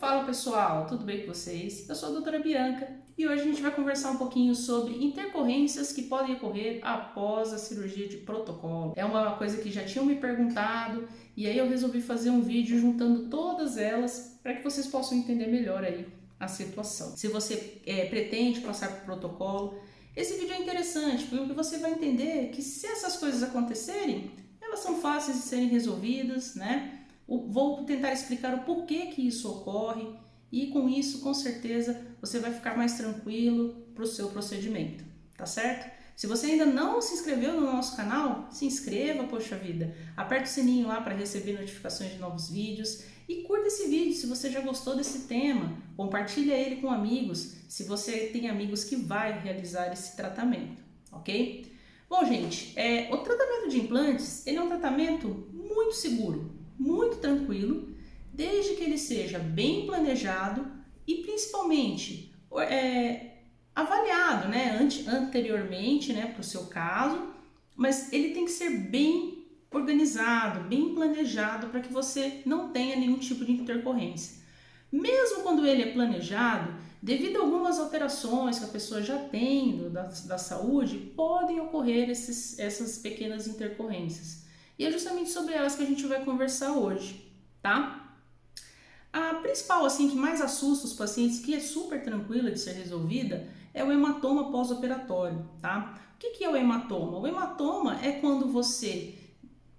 Fala pessoal, tudo bem com vocês? Eu sou a doutora Bianca e hoje a gente vai conversar um pouquinho sobre intercorrências que podem ocorrer após a cirurgia de protocolo. É uma coisa que já tinham me perguntado e aí eu resolvi fazer um vídeo juntando todas elas para que vocês possam entender melhor aí a situação. Se você pretende passar por protocolo, esse vídeo é interessante porque você vai entender que se essas coisas acontecerem, elas são fáceis de serem resolvidas, né? Vou tentar explicar o porquê que isso ocorre e com isso, com certeza, você vai ficar mais tranquilo para o seu procedimento, tá certo? Se você ainda não se inscreveu no nosso canal, se inscreva, poxa vida. Aperta o sininho lá para receber notificações de novos vídeos e curta esse vídeo se você já gostou desse tema. Compartilha ele com amigos, se você tem amigos que vai realizar esse tratamento, ok? Bom, gente, o tratamento de implantes, ele é um tratamento muito seguro, muito tranquilo, desde que ele seja bem planejado e principalmente avaliado, né, anteriormente, né, para o seu caso, mas ele tem que ser bem organizado, bem planejado para que você não tenha nenhum tipo de intercorrência. Mesmo quando ele é planejado, devido a algumas alterações que a pessoa já tem da saúde, podem ocorrer essas pequenas intercorrências. E é justamente sobre elas que a gente vai conversar hoje, tá? A principal, assim, que mais assusta os pacientes, que é super tranquila de ser resolvida, é o hematoma pós-operatório, tá? O que é o hematoma? O hematoma é quando você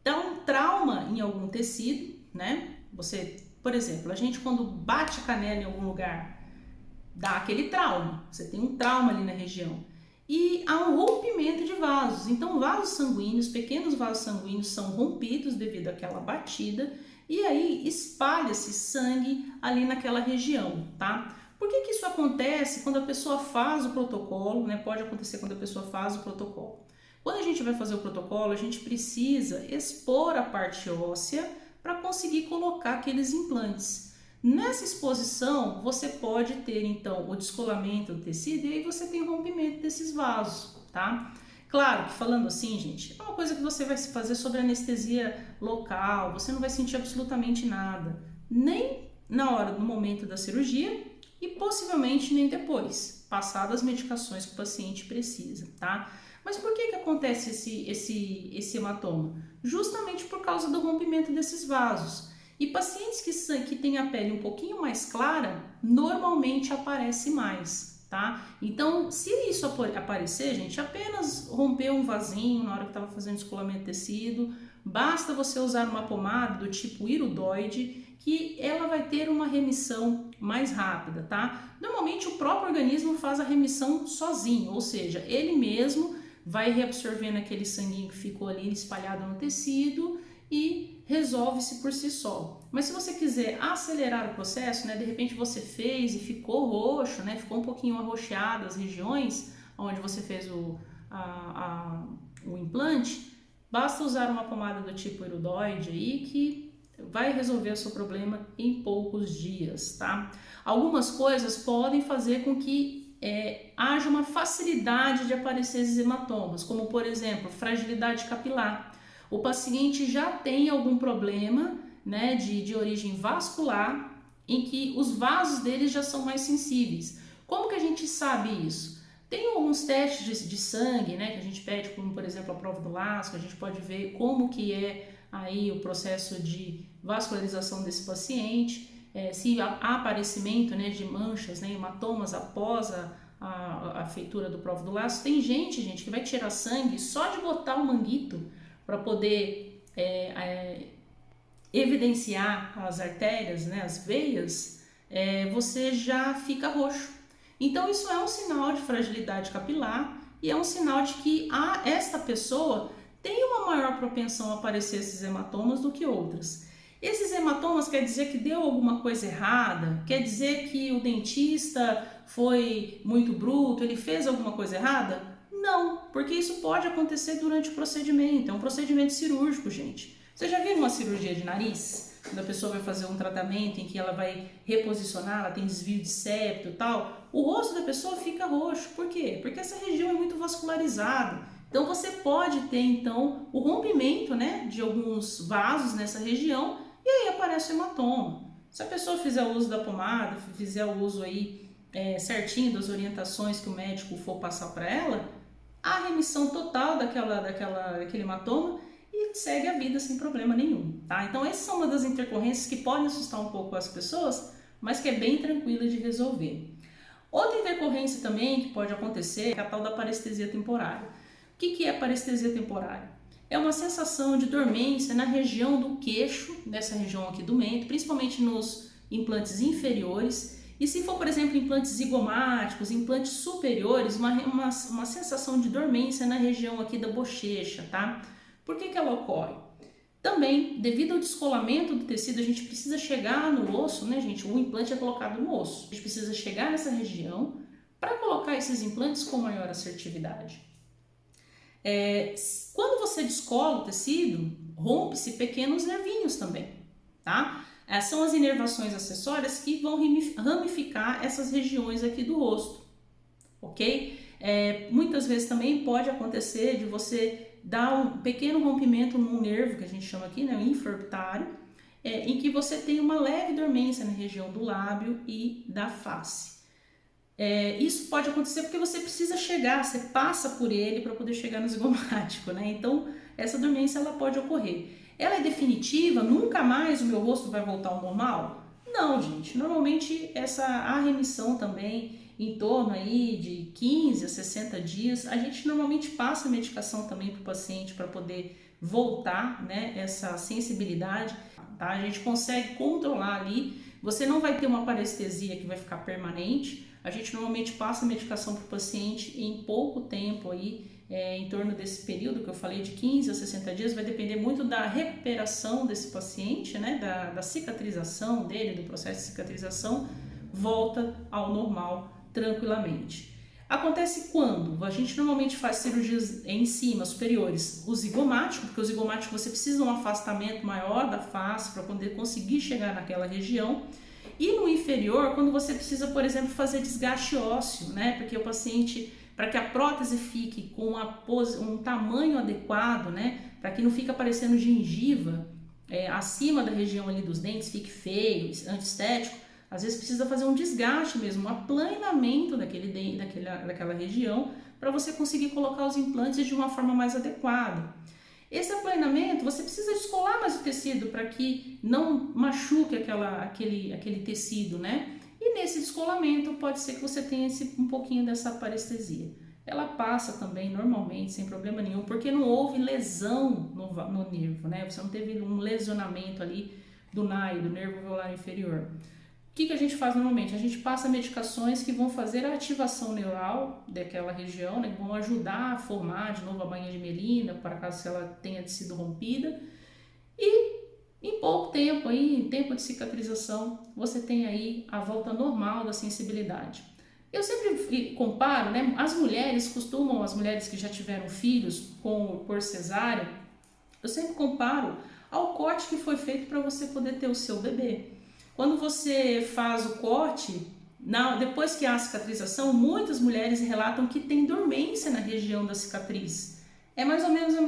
dá um trauma em algum tecido, né? Por exemplo, a gente quando bate a canela em algum lugar, dá aquele trauma, você tem um trauma ali na região. E há um rompimento de vasos, então vasos sanguíneos, pequenos vasos sanguíneos são rompidos devido àquela batida e aí espalha-se sangue ali naquela região, tá? Por que isso acontece quando a pessoa faz o protocolo, né? Pode acontecer quando a pessoa faz o protocolo. Quando a gente vai fazer o protocolo, a gente precisa expor a parte óssea para conseguir colocar aqueles implantes. Nessa exposição, você pode ter então o descolamento do tecido e aí você tem o rompimento desses vasos, tá? Claro que falando assim, gente, é uma coisa que você vai fazer sobre anestesia local, você não vai sentir absolutamente nada, nem na hora, no momento da cirurgia e possivelmente nem depois, passadas as medicações que o paciente precisa, tá? Mas por que acontece esse hematoma? Justamente por causa do rompimento desses vasos. E pacientes que têm a pele um pouquinho mais clara, normalmente aparece mais, tá? Então, se isso aparecer, gente, apenas romper um vasinho na hora que estava fazendo descolamento de tecido, basta você usar uma pomada do tipo iridoide, que ela vai ter uma remissão mais rápida, tá? Normalmente o próprio organismo faz a remissão sozinho, ou seja, ele mesmo vai reabsorvendo aquele sanguinho que ficou ali espalhado no tecido e resolve-se por si só. Mas se você quiser acelerar o processo, né, de repente você fez e ficou roxo, né, ficou um pouquinho arroxeado as regiões onde você fez o implante, basta usar uma pomada do tipo iridoide aí que vai resolver o seu problema em poucos dias, tá? Algumas coisas podem fazer com que haja uma facilidade de aparecer esses hematomas, como por exemplo, fragilidade capilar. O paciente já tem algum problema, né, de origem vascular, em que os vasos deles já são mais sensíveis. Como que a gente sabe isso? Tem alguns testes de sangue, né, que a gente pede, como por exemplo a prova do Lasco, a gente pode ver como que é aí o processo de vascularização desse paciente, se há aparecimento, né, de manchas, né, hematomas após a feitura do prova do Lasco. Tem gente, que vai tirar sangue só de botar o manguito para poder evidenciar as artérias, né, as veias, você já fica roxo. Então isso é um sinal de fragilidade capilar e é um sinal de que esta pessoa tem uma maior propensão a aparecer esses hematomas do que outras. Esses hematomas quer dizer que deu alguma coisa errada? Quer dizer que o dentista foi muito bruto, ele fez alguma coisa errada? Não, porque isso pode acontecer durante o procedimento, é um procedimento cirúrgico, gente. Você já viu uma cirurgia de nariz? Quando a pessoa vai fazer um tratamento em que ela vai reposicionar, ela tem desvio de septo e tal, o rosto da pessoa fica roxo. Por quê? Porque essa região é muito vascularizada. Então você pode ter então o rompimento, né, de alguns vasos nessa região e aí aparece o hematoma. Se a pessoa fizer o uso da pomada, fizer o uso aí certinho das orientações que o médico for passar para ela, há remissão total daquele hematoma e segue a vida sem problema nenhum, tá? Então essas são uma das intercorrências que podem assustar um pouco as pessoas, mas que é bem tranquila de resolver. Outra intercorrência também que pode acontecer é a tal da parestesia temporária. O que é parestesia temporária? É uma sensação de dormência na região do queixo, nessa região aqui do mento, principalmente nos implantes inferiores. E se for, por exemplo, implantes zigomáticos, implantes superiores, uma sensação de dormência na região aqui da bochecha, tá? Por que ela ocorre? Também, devido ao descolamento do tecido, a gente precisa chegar no osso, né, gente? O implante é colocado no osso. A gente precisa chegar nessa região para colocar esses implantes com maior assertividade. Quando você descola o tecido, rompe-se pequenos nervinhos também, tá? São as inervações acessórias que vão ramificar essas regiões aqui do rosto, ok? Muitas vezes também pode acontecer de você dar um pequeno rompimento num nervo, que a gente chama aqui, né, o infraorbitário, em que você tem uma leve dormência na região do lábio e da face. Isso pode acontecer porque você precisa chegar, você passa por ele para poder chegar no zigomático, né? Então, essa dormência ela pode ocorrer. Ela é definitiva? Nunca mais o meu rosto vai voltar ao normal? Não, gente. Normalmente há remissão também em torno aí de 15 a 60 dias. A gente normalmente passa medicação também para o paciente para poder voltar, né, essa sensibilidade, tá? A gente consegue controlar ali. Você não vai ter uma parestesia que vai ficar permanente. A gente normalmente passa medicação para o paciente em pouco tempo aí, em torno desse período que eu falei de 15 a 60 dias, vai depender muito da recuperação desse paciente, né, da cicatrização dele, do processo de cicatrização, volta ao normal tranquilamente. Acontece quando? A gente normalmente faz cirurgias em cima, superiores, o zigomático, porque o zigomático você precisa de um afastamento maior da face para poder conseguir chegar naquela região. E no inferior, quando você precisa, por exemplo, fazer desgaste ósseo, né? Porque o paciente, para que a prótese fique com um tamanho adequado, né? Para que não fique aparecendo gengiva acima da região ali dos dentes, fique feio, antiestético, às vezes precisa fazer um desgaste mesmo, um aplanamento daquela região, para você conseguir colocar os implantes de uma forma mais adequada. Esse aplanamento, você precisa descolar mais o tecido para que não machuque aquele tecido, né? E nesse descolamento pode ser que você tenha um pouquinho dessa parestesia. Ela passa também normalmente, sem problema nenhum, porque não houve lesão no nervo, né? Você não teve um lesionamento ali do NAI, do nervo alveolar inferior. O que a gente faz normalmente? A gente passa medicações que vão fazer a ativação neural daquela região, né, que vão ajudar a formar de novo a bainha de mielina, para caso ela tenha sido rompida. E em pouco tempo, em tempo de cicatrização, você tem aí a volta normal da sensibilidade. Eu sempre comparo, né, as mulheres que já tiveram filhos por cesárea, eu sempre comparo ao corte que foi feito para você poder ter o seu bebê. Quando você faz o corte, depois que há a cicatrização, muitas mulheres relatam que tem dormência na região da cicatriz. É mais ou menos o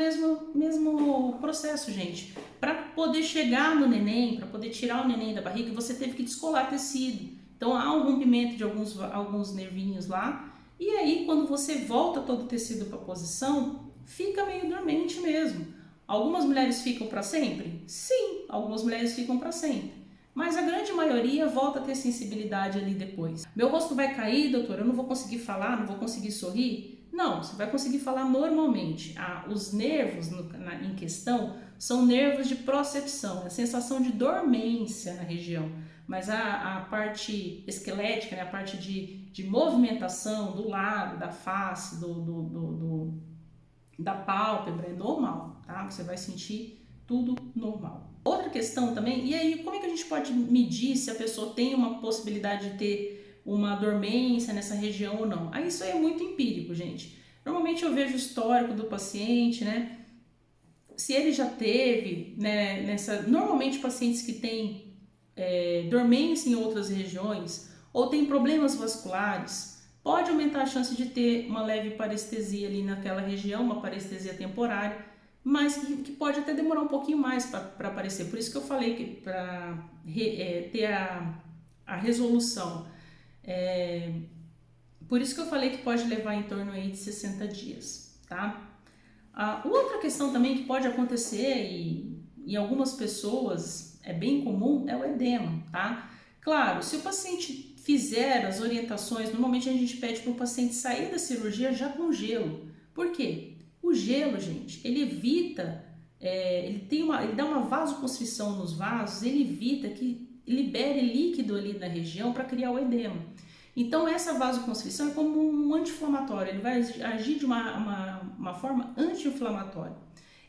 mesmo processo, gente. Para poder chegar no neném, para poder tirar o neném da barriga, você teve que descolar tecido. Então há um rompimento de alguns nervinhos lá. E aí, quando você volta todo o tecido para a posição, fica meio dormente mesmo. Algumas mulheres ficam para sempre? Sim, algumas mulheres ficam para sempre. Mas a grande maioria volta a ter sensibilidade ali depois. Meu rosto vai cair, doutor, eu não vou conseguir falar, não vou conseguir sorrir? Não, você vai conseguir falar normalmente. Os nervos em questão são nervos de procepção, a sensação de dormência na região. Mas a parte esquelética, né, a parte de movimentação do lábio, da face, da pálpebra é normal, tá? Você vai sentir tudo normal. Outra questão também, e aí como é que a gente pode medir se a pessoa tem uma possibilidade de ter uma dormência nessa região ou não? Aí isso aí é muito empírico, gente. Normalmente eu vejo o histórico do paciente, né? Se ele já teve, né, normalmente pacientes que têm dormência em outras regiões ou têm problemas vasculares, pode aumentar a chance de ter uma leve parestesia ali naquela região, uma parestesia temporária. mas que pode até demorar um pouquinho mais para aparecer. Por isso que eu falei que para ter a resolução, por isso que eu falei que pode levar em torno aí de 60 dias, tá? Outra questão também que pode acontecer e em algumas pessoas é bem comum é o edema, tá? Claro, se o paciente fizer as orientações, normalmente a gente pede para o paciente sair da cirurgia já com gelo. Por quê? O gelo, gente, ele evita, ele dá uma vasoconstrição nos vasos, ele evita que libere líquido ali na região para criar o edema. Então essa vasoconstrição é como um anti-inflamatório, ele vai agir de uma forma anti-inflamatória.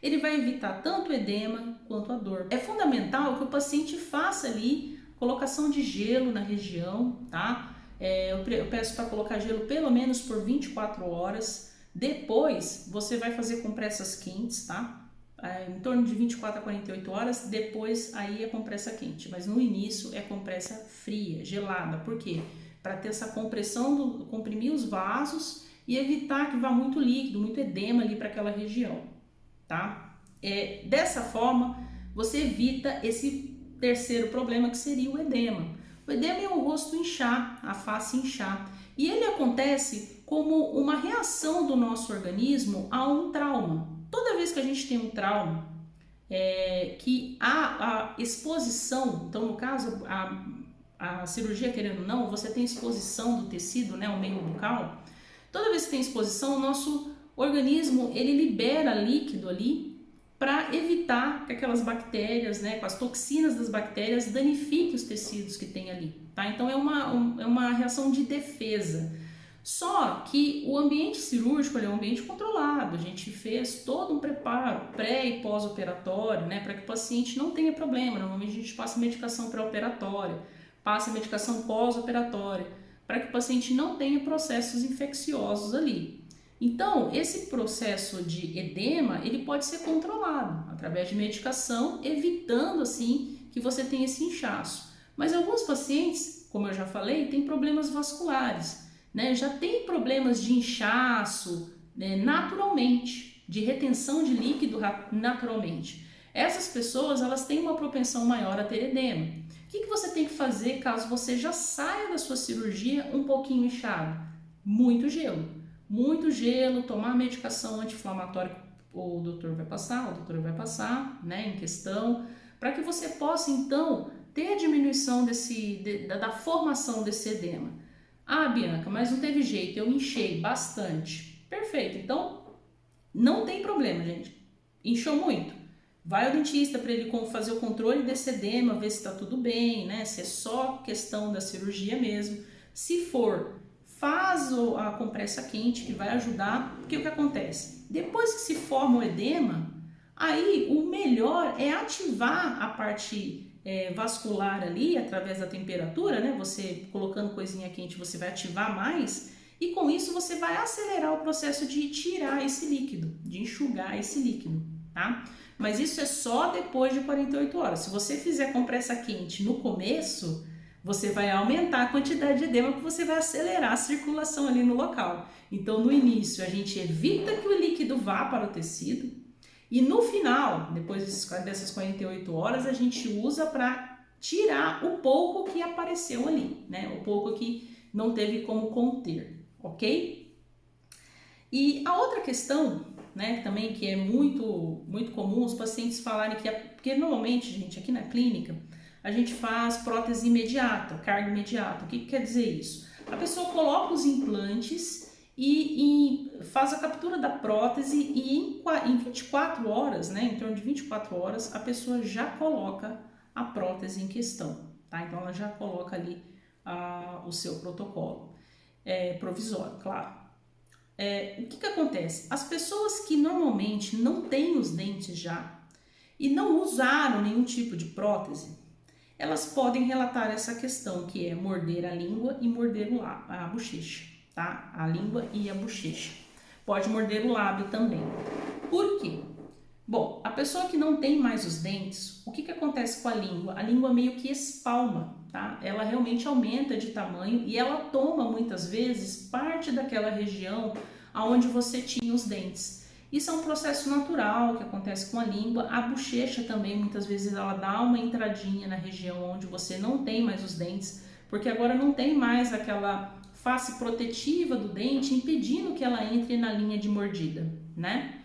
Ele vai evitar tanto o edema quanto a dor. É fundamental que o paciente faça ali colocação de gelo na região, tá? Eu peço para colocar gelo pelo menos por 24 horas. Depois você vai fazer compressas quentes, tá? Em torno de 24 a 48 horas, depois aí é compressa quente. Mas no início é compressa fria, gelada. Por quê? Para ter essa compressão, comprimir os vasos e evitar que vá muito líquido, muito edema ali para aquela região, tá? Dessa forma, você evita esse terceiro problema que seria o edema. O edema é o rosto inchar, a face inchar. E ele acontece como uma reação do nosso organismo a um trauma. Toda vez que a gente tem um trauma, que há a exposição, então no caso a cirurgia, querendo ou não, você tem exposição do tecido, né, o meio bucal. Toda vez que tem exposição, o nosso organismo ele libera líquido ali para evitar que aquelas bactérias, né, com as toxinas das bactérias, danifiquem os tecidos que tem ali, tá? Então é uma reação de defesa. Só que o ambiente cirúrgico é um ambiente controlado, a gente fez todo um preparo pré e pós-operatório, né, para que o paciente não tenha problema. Normalmente a gente passa medicação pré-operatória, passa medicação pós-operatória, para que o paciente não tenha processos infecciosos ali. Então, esse processo de edema, ele pode ser controlado através de medicação, evitando assim que você tenha esse inchaço. Mas alguns pacientes, como eu já falei, têm problemas vasculares, né? Já tem problemas de inchaço, né, naturalmente, de retenção de líquido naturalmente. Essas pessoas, elas têm uma propensão maior a ter edema. O que você tem que fazer caso você já saia da sua cirurgia um pouquinho inchado? Muito gelo, tomar a medicação anti-inflamatória que o doutor vai passar, né, em questão, para que você possa então ter a diminuição da formação desse edema. Bianca, mas não teve jeito, eu inchei bastante. Perfeito, então não tem problema, gente. Inchou muito. Vai ao dentista para ele fazer o controle desse edema, ver se está tudo bem, né? Se é só questão da cirurgia mesmo. Se for, faz a compressa quente que vai ajudar, porque o que acontece? Depois que se forma o edema, aí o melhor é ativar a parte vascular ali através da temperatura, né? Você colocando coisinha quente, você vai ativar mais e com isso você vai acelerar o processo de tirar esse líquido, de enxugar esse líquido, tá? Mas isso é só depois de 48 horas. Se você fizer compressa quente no começo, você vai aumentar a quantidade de edema porque você vai acelerar a circulação ali no local. Então, no início, a gente evita que o líquido vá para o tecido e no final, depois dessas 48 horas, a gente usa para tirar o pouco que apareceu ali, né? O pouco que não teve como conter, ok? E a outra questão, né, também que é muito comum os pacientes falarem porque normalmente, gente, aqui na clínica, a gente faz prótese imediata, carga imediata. O que quer dizer isso? A pessoa coloca os implantes e faz a captura da prótese e em 24 horas, né, em torno de 24 horas, a pessoa já coloca a prótese em questão, tá? Então ela já coloca ali o seu protocolo provisório, claro. O que acontece? As pessoas que normalmente não têm os dentes já e não usaram nenhum tipo de prótese, elas podem relatar essa questão, que é morder a língua e morder a bochecha, tá? A língua e a bochecha. Pode morder o lábio também. Por quê? Bom, a pessoa que não tem mais os dentes, o que acontece com a língua? A língua meio que espalma, tá? Ela realmente aumenta de tamanho e ela toma muitas vezes parte daquela região onde você tinha os dentes. Isso é um processo natural que acontece com a língua. A bochecha também, muitas vezes, ela dá uma entradinha na região onde você não tem mais os dentes, porque agora não tem mais aquela face protetiva do dente impedindo que ela entre na linha de mordida, né?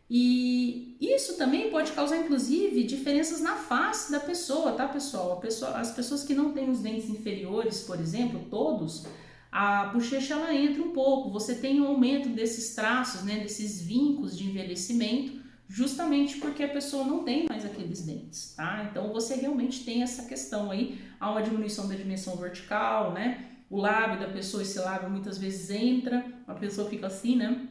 E isso também pode causar, inclusive, diferenças na face da pessoa, tá, pessoal? As pessoas que não têm os dentes inferiores, por exemplo, todos, a bochecha ela entra um pouco, você tem um aumento desses traços, né, desses vincos de envelhecimento, justamente porque a pessoa não tem mais aqueles dentes, tá? Então você realmente tem essa questão aí, há uma diminuição da dimensão vertical, né? O lábio da pessoa, esse lábio muitas vezes entra, a pessoa fica assim, né?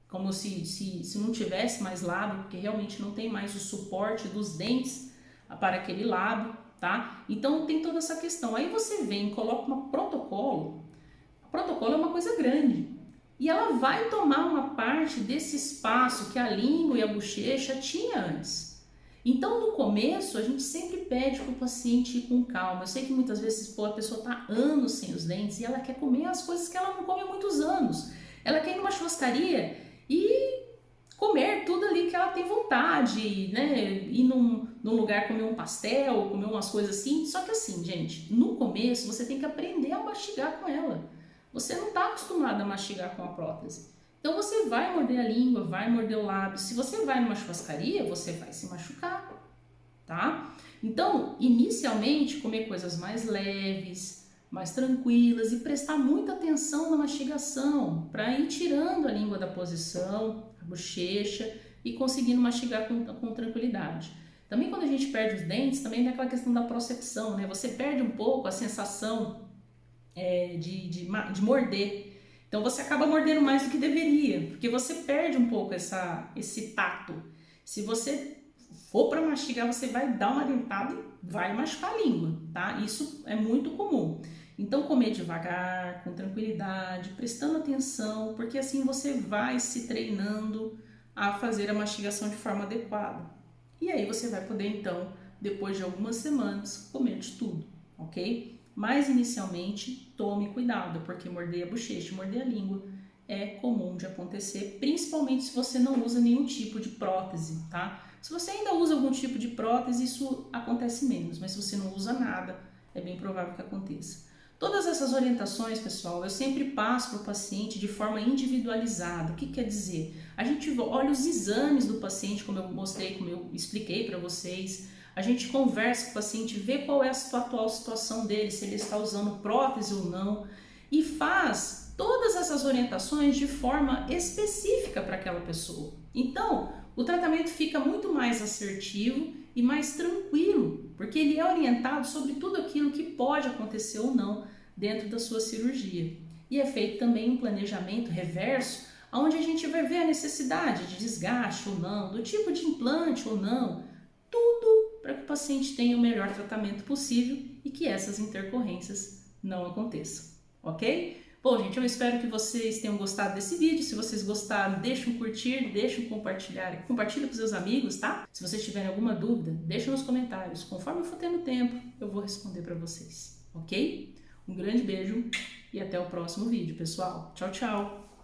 Como se não tivesse mais lábio, porque realmente não tem mais o suporte dos dentes para aquele lábio, tá? Então tem toda essa questão. Aí você vem e coloca um protocolo. O protocolo é uma coisa grande e ela vai tomar uma parte desse espaço que a língua e a bochecha tinha antes. Então no começo a gente sempre pede para o paciente ir com calma. Eu sei que muitas vezes a pessoa está anos sem os dentes e ela quer comer as coisas que ela não come há muitos anos. Ela quer ir numa churrascaria e comer tudo ali que ela tem vontade, né? Ir num lugar comer um pastel, comer umas coisas assim. Só que assim, gente, no começo você tem que aprender a mastigar com ela. Você não está acostumado a mastigar com a prótese. Então você vai morder a língua, vai morder o lábio. Se você vai numa churrascaria, você vai se machucar, tá? Então, inicialmente, comer coisas mais leves, mais tranquilas e prestar muita atenção na mastigação para ir tirando a língua da posição, a bochecha e conseguindo mastigar com tranquilidade. Também quando a gente perde os dentes, também tem aquela questão da procepção, né? Você perde um pouco a sensação de morder. Então você acaba mordendo mais do que deveria, porque você perde um pouco esse tato. Se você for para mastigar, você vai dar uma dentada e vai machucar a língua, tá? Isso é muito comum. Então comer devagar, com tranquilidade, prestando atenção, porque assim você vai se treinando a fazer a mastigação de forma adequada. E aí você vai poder então, depois de algumas semanas, comer de tudo, ok? Mas inicialmente tome cuidado, porque morder a bochecha, morder a língua é comum de acontecer, principalmente se você não usa nenhum tipo de prótese, tá? Se você ainda usa algum tipo de prótese, isso acontece menos, mas se você não usa nada, é bem provável que aconteça. Todas essas orientações, pessoal, eu sempre passo para o paciente de forma individualizada. O que quer dizer? A gente olha os exames do paciente, como eu mostrei, como eu expliquei para vocês. A gente conversa com o paciente, vê qual é a atual situação dele, se ele está usando prótese ou não, e faz todas essas orientações de forma específica para aquela pessoa. Então, o tratamento fica muito mais assertivo e mais tranquilo, porque ele é orientado sobre tudo aquilo que pode acontecer ou não dentro da sua cirurgia. E é feito também um planejamento reverso, onde a gente vai ver a necessidade de desgaste ou não, do tipo de implante ou não, tudo para que o paciente tenha o melhor tratamento possível e que essas intercorrências não aconteçam, ok? Bom, gente, eu espero que vocês tenham gostado desse vídeo. Se vocês gostaram, deixa um curtir, deixa um compartilhar, compartilha com seus amigos, tá? Se vocês tiverem alguma dúvida, deixa nos comentários. Conforme eu for tendo tempo, eu vou responder para vocês, ok? Um grande beijo e até o próximo vídeo, pessoal. Tchau, tchau!